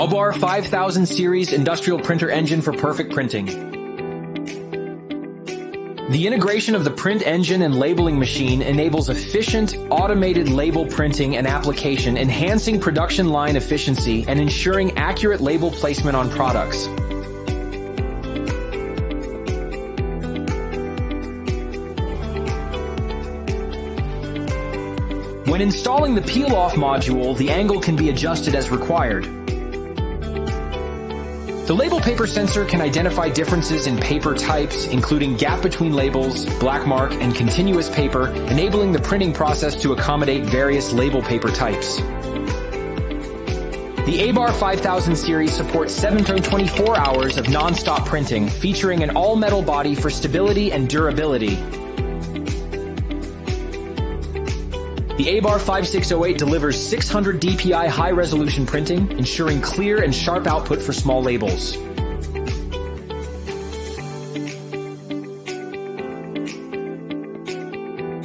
ABAR 5000 series industrial printer engine for perfect printing. The integration of the print engine and labeling machine enables efficient, automated label printing and application, enhancing production line efficiency and ensuring accurate label placement on products. When installing the peel-off module, the angle can be adjusted as required. The label paper sensor can identify differences in paper types, including gap between labels, black mark, and continuous paper, enabling the printing process to accommodate various label paper types. The ABAR 5000 series supports 724 hours of non-stop printing, featuring an all-metal body for stability and durability. The ABAR 5608 delivers 600 dpi high-resolution printing, ensuring clear and sharp output for small labels.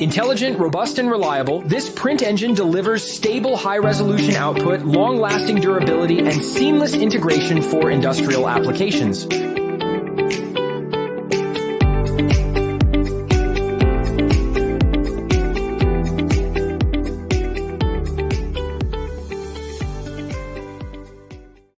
Intelligent, robust, and reliable, this print engine delivers stable high-resolution output, long-lasting durability, and seamless integration for industrial applications.